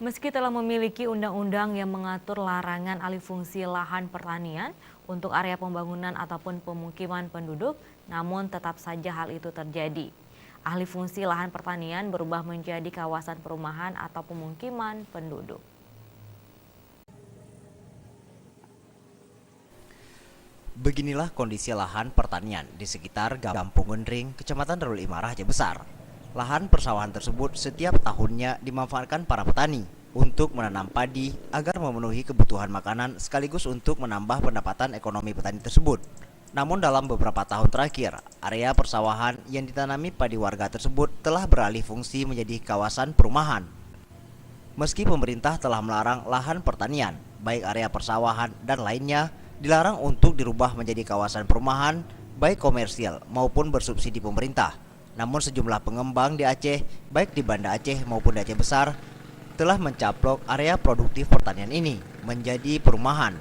Meski telah memiliki undang-undang yang mengatur larangan alih fungsi lahan pertanian untuk area pembangunan ataupun pemukiman penduduk, namun tetap saja hal itu terjadi. Alih fungsi lahan pertanian berubah menjadi kawasan perumahan atau pemukiman penduduk. Beginilah kondisi lahan pertanian di sekitar Gampung Gendring, Kecamatan Darul Imarah, Aceh Besar. Lahan persawahan tersebut setiap tahunnya dimanfaatkan para petani untuk menanam padi agar memenuhi kebutuhan makanan sekaligus untuk menambah pendapatan ekonomi petani tersebut. Namun dalam beberapa tahun terakhir, area persawahan yang ditanami padi warga tersebut telah beralih fungsi menjadi kawasan perumahan. Meski pemerintah telah melarang lahan pertanian, baik area persawahan dan lainnya, dilarang untuk dirubah menjadi kawasan perumahan, baik komersial maupun bersubsidi pemerintah. Namun sejumlah pengembang di Aceh, baik di Banda Aceh maupun di Aceh Besar, telah mencaplok area produktif pertanian ini menjadi perumahan.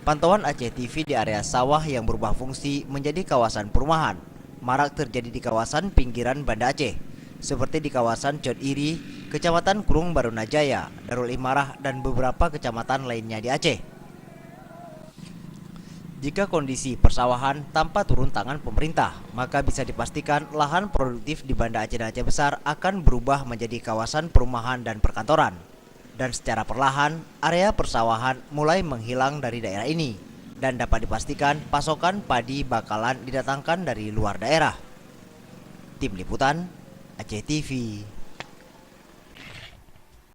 Pantauan Aceh TV di area sawah yang berubah fungsi menjadi kawasan perumahan marak terjadi di kawasan pinggiran Banda Aceh, seperti di kawasan Cot Iri, Kecamatan Kurung Barunajaya, Darul Imarah, dan beberapa kecamatan lainnya di Aceh. Jika kondisi persawahan tanpa turun tangan pemerintah, maka bisa dipastikan lahan produktif di Banda Aceh dan Aceh Besar akan berubah menjadi kawasan perumahan dan perkantoran. Dan secara perlahan, area persawahan mulai menghilang dari daerah ini. Dan dapat dipastikan pasokan padi bakalan didatangkan dari luar daerah. Tim Liputan, Aceh TV.